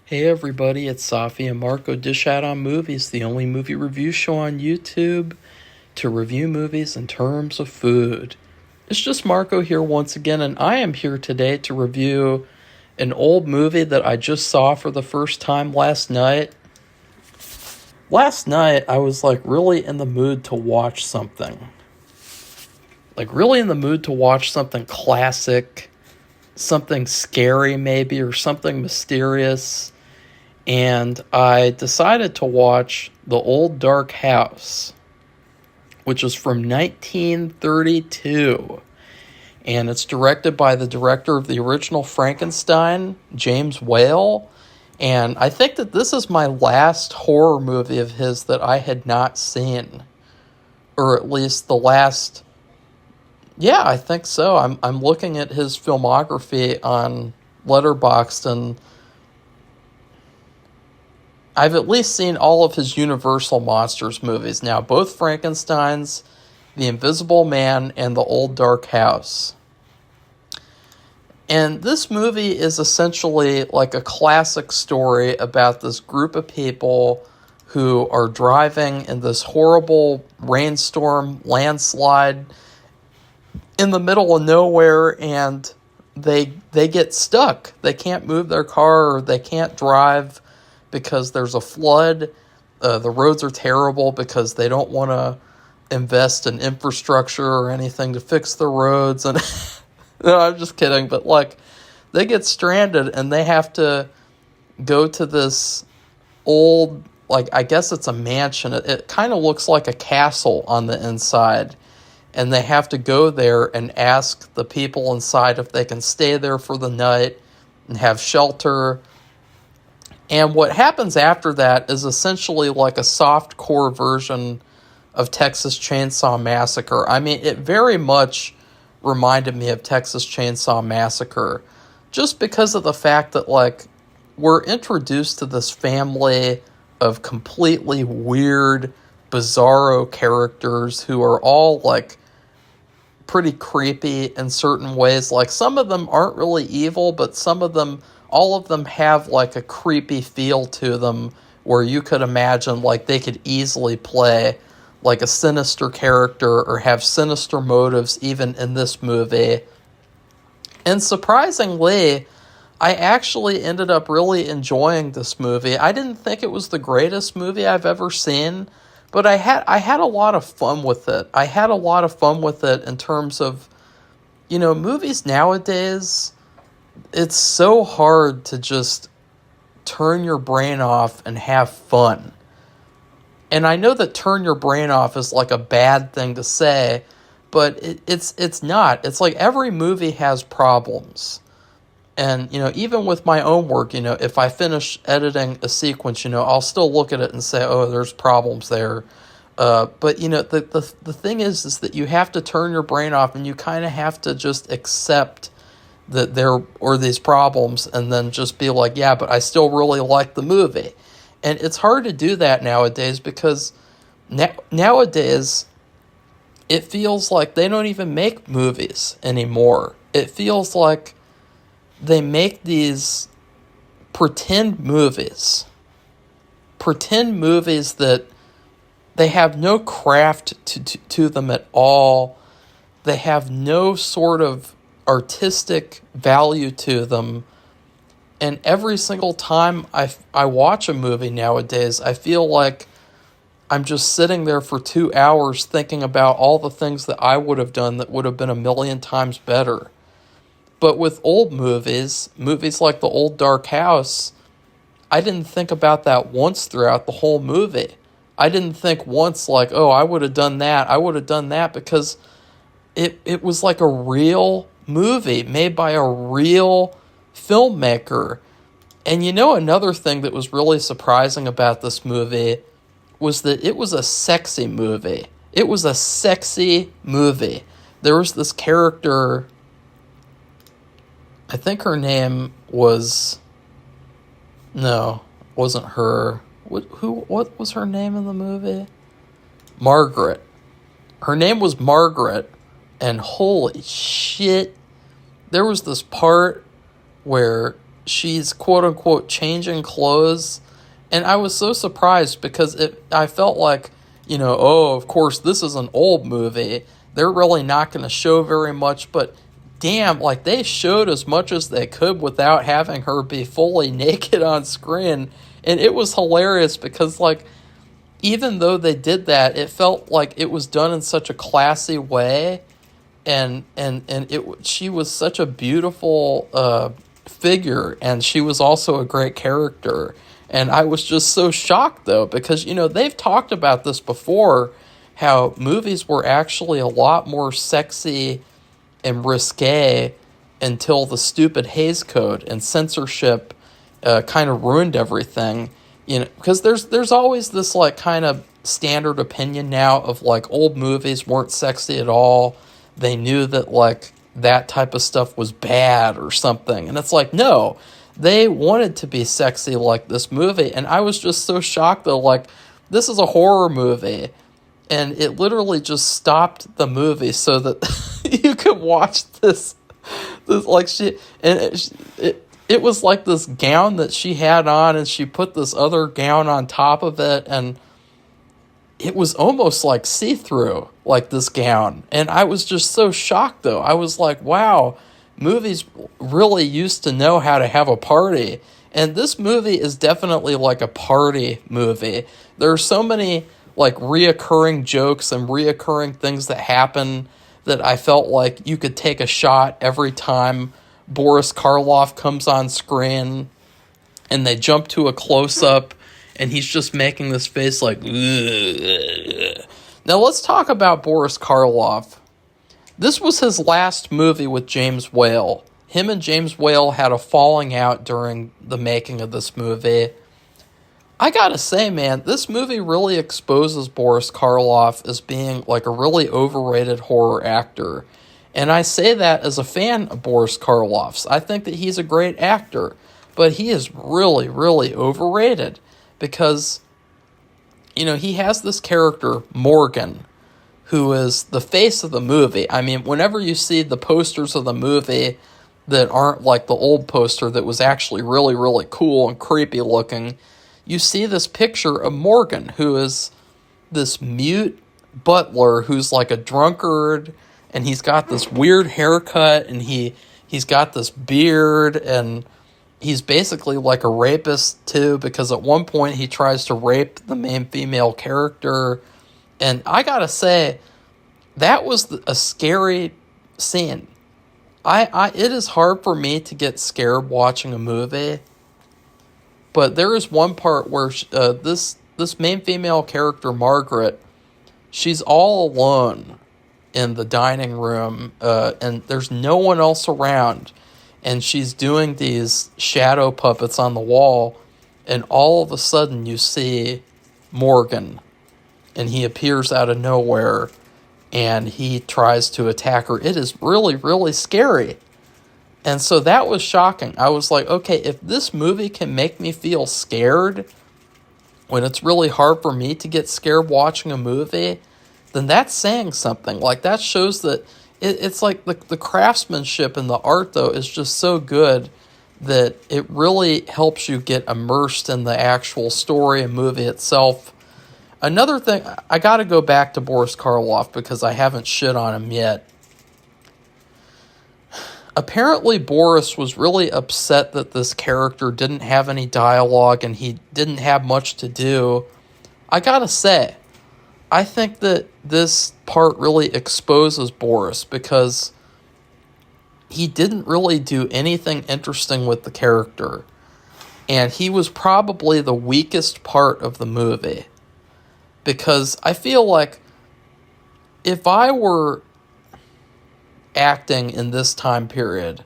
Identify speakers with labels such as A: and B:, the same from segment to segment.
A: Hey everybody, it's Safi and Marco Dish Out on Movies, the only movie review show on YouTube to review movies in terms of food. It's just Marco here once again, and I am here today to review an old movie that I just saw for the first time last night. Last night, I was really in the mood to watch something. Really in the mood to watch something classic, something scary maybe, or something mysterious. And I decided to watch The Old Dark House, which is from 1932. And it's directed by the director of the original Frankenstein, James Whale. And I think that this is my last horror movie of his that I had not seen. Or at least the last... Yeah, I think so. I'm looking at his filmography on Letterboxd, and I've at least seen all of his Universal Monsters movies now, both Frankenstein's, The Invisible Man, and The Old Dark House. And this movie is essentially like a classic story about this group of people who are driving in this horrible rainstorm, landslide, in the middle of nowhere, and they get stuck. They can't move their car, or they can't drive because there's a flood. The roads are terrible because they don't want to invest in infrastructure or anything to fix the roads. And no, I'm just kidding. But they get stranded and they have to go to this old, I guess it's a mansion. It kind of looks like a castle on the inside. And they have to go there and ask the people inside if they can stay there for the night and have shelter. And what happens after that is essentially like a soft-core version of Texas Chainsaw Massacre. I mean, it very much reminded me of Texas Chainsaw Massacre, just because of the fact that, we're introduced to this family of completely weird, bizarro characters who are all, pretty creepy in certain ways. Some of them aren't really evil, but all of them have, a creepy feel to them, where you could imagine, they could easily play, a sinister character or have sinister motives even in this movie. And surprisingly, I actually ended up really enjoying this movie. I didn't think it was the greatest movie I've ever seen, but I had a lot of fun with it. I had a lot of fun with it in terms of, movies nowadays, it's so hard to just turn your brain off and have fun. And I know that turn your brain off is a bad thing to say, but it's not. It's every movie has problems. And, even with my own work, if I finish editing a sequence, I'll still look at it and say, oh, there's problems there. But, the thing is that you have to turn your brain off, and you kind of have to just accept that there are these problems, and then just be like, yeah, but I still really like the movie. And it's hard to do that nowadays, because nowadays it feels like they don't even make movies anymore. It feels like they make these pretend movies that they have no craft to them at all. They have no sort of artistic value to them. And every single time I watch a movie nowadays, I feel like I'm just sitting there for 2 hours thinking about all the things that I would have done that would have been a million times better. But with old movies like The Old Dark House, I didn't think about that once throughout the whole movie. I didn't think once oh, I would have done that, because it was like a real movie made by a real filmmaker. And another thing that was really surprising about this movie was that it was a sexy movie. It was a sexy movie. There was this character, I think her name was... No, it wasn't her. What was her name in the movie? Margaret. Her name was Margaret, and holy shit, there was this part where she's quote unquote changing clothes. And I was so surprised because I felt like, oh, of course, this is an old movie. They're really not going to show very much, but damn, like they showed as much as they could without having her be fully naked on screen. And it was hilarious because, like, even though they did that, it felt like it was done in such a classy way. And she was such a beautiful figure, and she was also a great character. And I was just so shocked, though, because, they've talked about this before, how movies were actually a lot more sexy and risque until the stupid Hays Code and censorship kind of ruined everything. Because there's always this, like, kind of standard opinion now of, like, old movies weren't sexy at all. They knew that, like, that type of stuff was bad or something. And it's like, no, they wanted to be sexy like this movie. And I was just so shocked, though, like, this is a horror movie. And it literally just stopped the movie so that you could watch this like, it was like this gown that she had on, and she put this other gown on top of it, and it was almost like see-through, like this gown. And I was just so shocked, though. I was like, wow, movies really used to know how to have a party. And this movie is definitely like a party movie. There are so many, like, reoccurring jokes and reoccurring things that happen that I felt like you could take a shot every time Boris Karloff comes on screen and they jump to a close-up and he's just making this face like, ugh. Now let's talk about Boris Karloff. This was his last movie with James Whale. Him and James Whale had a falling out during the making of this movie. I gotta say, man, this movie really exposes Boris Karloff as being like a really overrated horror actor. And I say that as a fan of Boris Karloff's. I think that he's a great actor, but he is really, really overrated. Because, he has this character, Morgan, who is the face of the movie. I mean, whenever you see the posters of the movie that aren't like the old poster that was actually really, really cool and creepy looking, you see this picture of Morgan, who is this mute butler who's like a drunkard, and he's got this weird haircut, and he's got this beard, and he's basically like a rapist too, because at one point he tries to rape the main female character. And I gotta say, that was a scary scene. It is hard for me to get scared watching a movie, but there is one part where this main female character, Margaret, she's all alone in the dining room, and there's no one else around. And she's doing these shadow puppets on the wall, and all of a sudden you see Morgan, and he appears out of nowhere, and he tries to attack her. It is really, really scary. And so that was shocking. I was like, okay, if this movie can make me feel scared when it's really hard for me to get scared watching a movie, then that's saying something. Like, that shows that it's like the craftsmanship and the art, though, is just so good that it really helps you get immersed in the actual story and movie itself. Another thing, I got to go back to Boris Karloff because I haven't shit on him yet. Apparently, Boris was really upset that this character didn't have any dialogue and he didn't have much to do. I got to say, I think that this part really exposes Boris because he didn't really do anything interesting with the character. And he was probably the weakest part of the movie. Because I feel like if I were acting in this time period,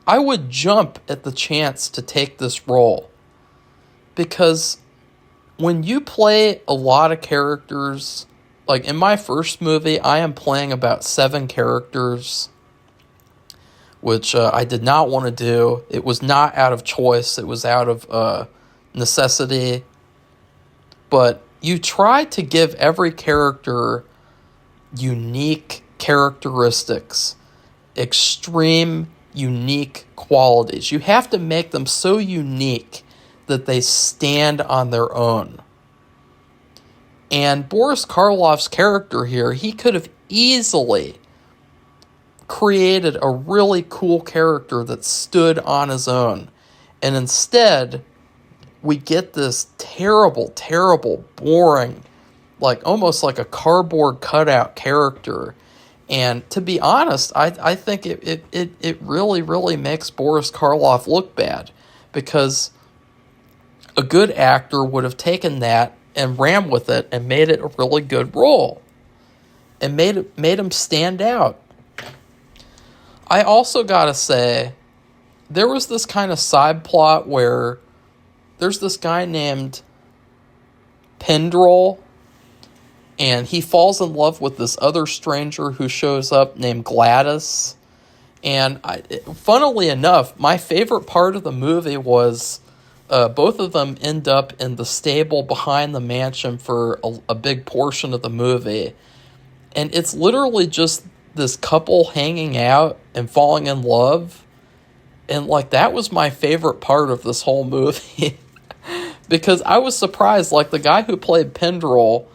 A: I would jump at the chance to take this role. Because when you play a lot of characters, like in my first movie, I am playing about 7 characters, which I did not want to do. It was not out of choice. It was out of necessity. But you try to give every character unique characteristics, extreme unique qualities. You have to make them so unique that they stand on their own. And Boris Karloff's character here, he could have easily created a really cool character that stood on his own. And instead, we get this terrible, terrible, boring, like almost like a cardboard cutout character. And to be honest, I think it really, really makes Boris Karloff look bad, because a good actor would have taken that and ran with it and made it a really good role and made him stand out. I also gotta say, there was this kind of side plot where there's this guy named Pendrell, and he falls in love with this other stranger who shows up named Gladys. And funnily enough, my favorite part of the movie was both of them end up in the stable behind the mansion for a big portion of the movie. And it's literally just this couple hanging out and falling in love. And like, that was my favorite part of this whole movie. Because I was surprised, like the guy who played Pendrell,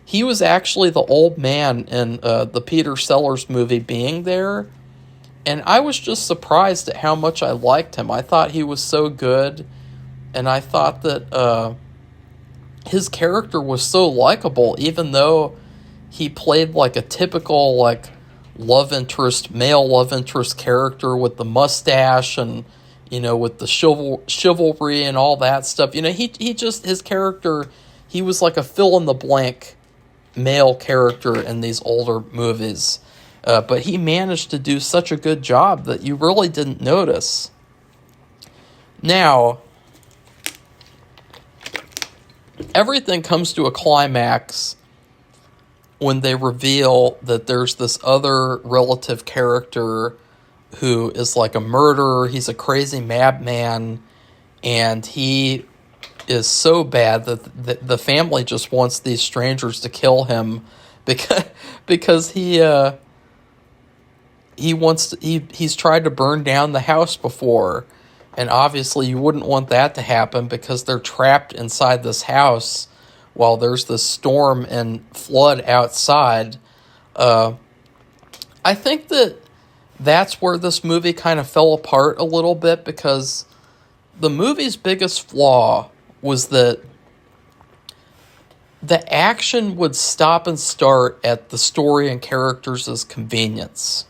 A: he was actually the old man in the Peter Sellers movie Being There. And I was just surprised at how much I liked him. I thought he was so good. And I thought that his character was so likable, even though he played like a typical like male love interest character with the mustache and, you know, with the chivalry and all that stuff. You know, his character, he was like a fill-in-the-blank male character in these older movies. But he managed to do such a good job that you really didn't notice. Now, everything comes to a climax when they reveal that there's this other relative character who is like a murderer. He's a crazy madman, and he is so bad that the family just wants these strangers to kill him because he's tried to burn down the house before, and obviously you wouldn't want that to happen because they're trapped inside this house while there's this storm and flood outside. I think that's where this movie kind of fell apart a little bit, because the movie's biggest flaw was that the action would stop and start at the story and characters' convenience.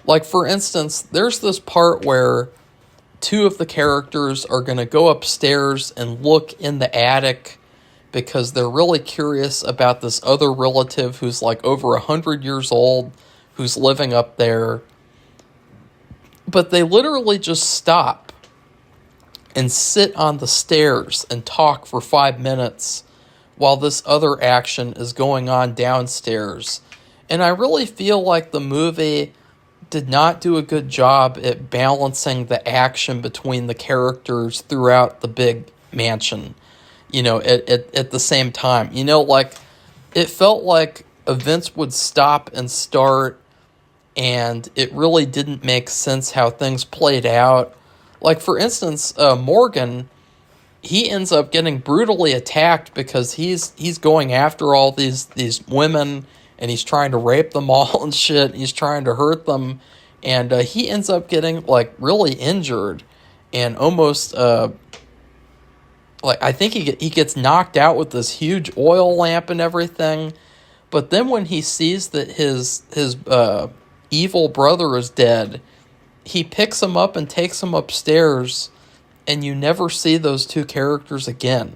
A: Like, for instance, there's this part where two of the characters are going to go upstairs and look in the attic because they're really curious about this other relative who's like over 100 years old, who's living up there. But they literally just stop and sit on the stairs and talk for 5 minutes while this other action is going on downstairs. And I really feel like the movie did not do a good job at balancing the action between the characters throughout the big mansion, you know, at the same time. You know, like, it felt like events would stop and start, and it really didn't make sense how things played out. Like, for instance, Morgan, he ends up getting brutally attacked because he's going after all these women, and he's trying to rape them all and shit. He's trying to hurt them, and he ends up getting like really injured, and almost like, I think he gets knocked out with this huge oil lamp and everything. But then when he sees that his evil brother is dead, he picks him up and takes him upstairs, and you never see those two characters again.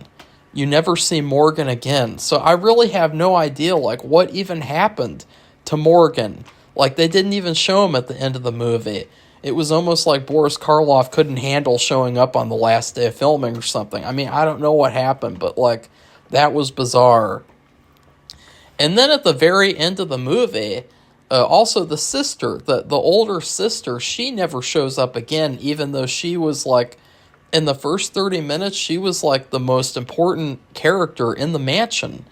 A: You never see Morgan again. So I really have no idea, like, what even happened to Morgan. Like, they didn't even show him at the end of the movie. It was almost like Boris Karloff couldn't handle showing up on the last day of filming or something. I mean, I don't know what happened, but, like, that was bizarre. And then at the very end of the movie, also the sister, the older sister, she never shows up again, even though she was, like, in the first 30 minutes, she was like the most important character in the mansion.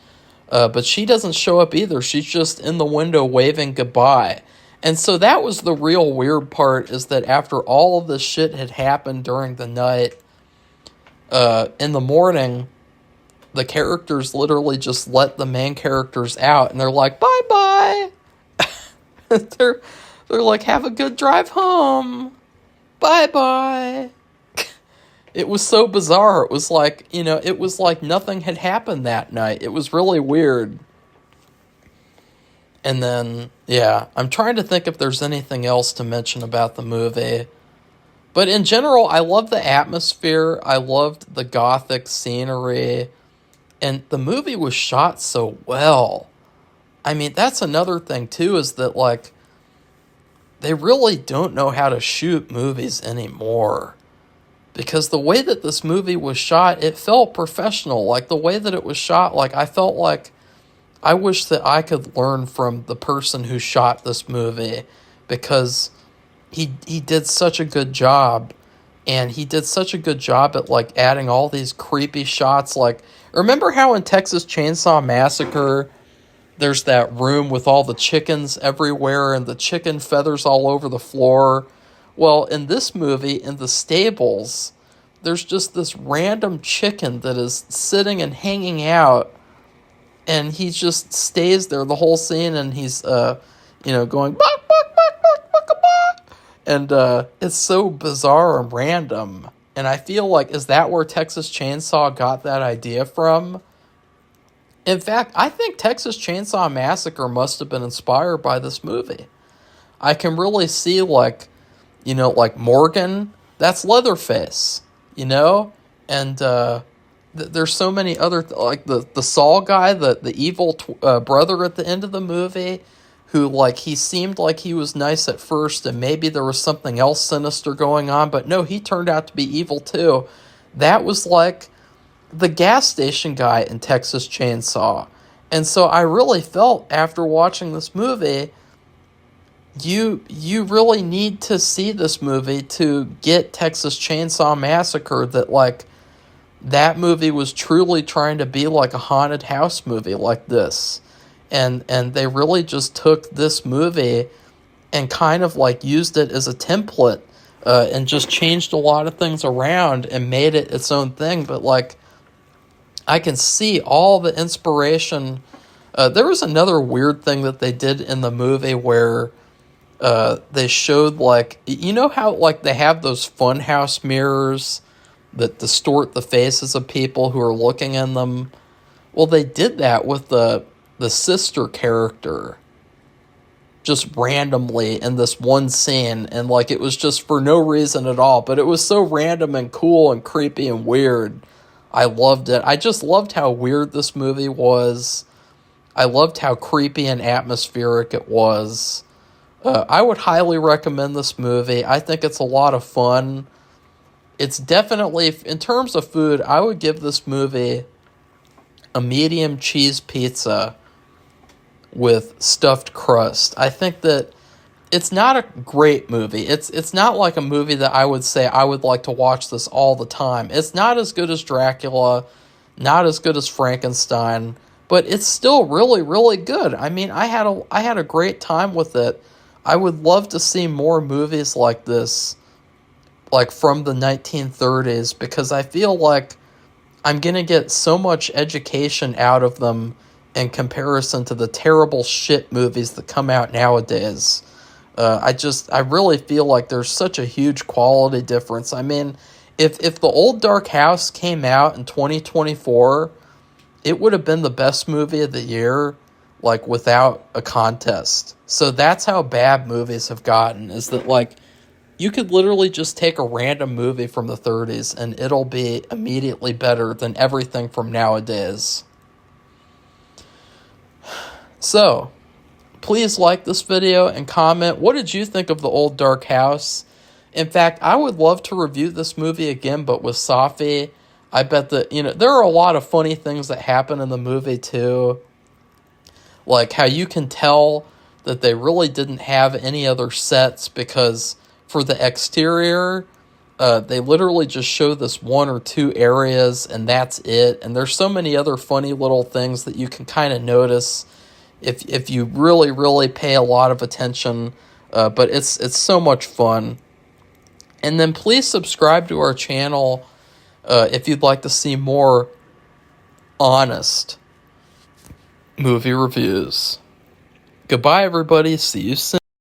A: But she doesn't show up either. She's just in the window waving goodbye. And so that was the real weird part, is that after all of this shit had happened during the night, in the morning, the characters literally just let the main characters out, and they're like, bye-bye. they're like, have a good drive home. Bye-bye. It was so bizarre. It was like, it was like nothing had happened that night. It was really weird. And then, yeah, I'm trying to think if there's anything else to mention about the movie. But in general, I love the atmosphere. I loved the gothic scenery. And the movie was shot so well. I mean, that's another thing, too, is that, like, they really don't know how to shoot movies anymore. Because the way that this movie was shot, it felt professional. Like, the way that it was shot, like, I felt like I wish that I could learn from the person who shot this movie, because he did such a good job, and he did such a good job at, like, adding all these creepy shots. Like, remember how in Texas Chainsaw Massacre, there's that room with all the chickens everywhere and the chicken feathers all over the floor? Well, in this movie, in the stables, there's just this random chicken that is sitting and hanging out, and he just stays there the whole scene, and he's, going, buck, buck, buck, buck, buck, buck. And it's so bizarre and random. And I feel like, is that where Texas Chainsaw got that idea from? In fact, I think Texas Chainsaw Massacre must have been inspired by this movie. I can really see, like, like Morgan, that's Leatherface, And there's so many other, like the Saul guy, the evil brother at the end of the movie, who, like, he seemed like he was nice at first, and maybe there was something else sinister going on, but no, he turned out to be evil too. That was like the gas station guy in Texas Chainsaw. And so I really felt, after watching this movie, you really need to see this movie to get Texas Chainsaw Massacre, that, like, that movie was truly trying to be like a haunted house movie like this. And they really just took this movie and kind of, like, used it as a template, and just changed a lot of things around and made it its own thing. But, like, I can see all the inspiration. There was another weird thing that they did in the movie where they showed, like, how, like, they have those funhouse mirrors that distort the faces of people who are looking in them? Well, they did that with the sister character, just randomly in this one scene, and, like, it was just for no reason at all, but it was so random and cool and creepy and weird. I loved it. I just loved how weird this movie was. I loved how creepy and atmospheric it was. I would highly recommend this movie. I think it's a lot of fun. It's definitely, in terms of food, I would give this movie a medium cheese pizza with stuffed crust. I think that it's not a great movie. It's not like a movie that I would say I would like to watch this all the time. It's not as good as Dracula, not as good as Frankenstein, but it's still really, really good. I mean, I had a great time with it. I would love to see more movies like this, like from the 1930s, because I feel like I'm going to get so much education out of them in comparison to the terrible shit movies that come out nowadays. I really feel like there's such a huge quality difference. I mean, if The Old Dark House came out in 2024, it would have been the best movie of the year, like, without a contest. So that's how bad movies have gotten, is that, like, you could literally just take a random movie from the 30s and it'll be immediately better than everything from nowadays. So, please like this video and comment. What did you think of The Old Dark House? In fact, I would love to review this movie again, but with Safi. I bet that, there are a lot of funny things that happen in the movie too. Like how you can tell that they really didn't have any other sets, because for the exterior, they literally just show this one or two areas and that's it. And there's so many other funny little things that you can kind of notice if you really, really pay a lot of attention. but it's so much fun. And then please subscribe to our channel if you'd like to see more honest movie reviews. Goodbye, everybody. See you soon.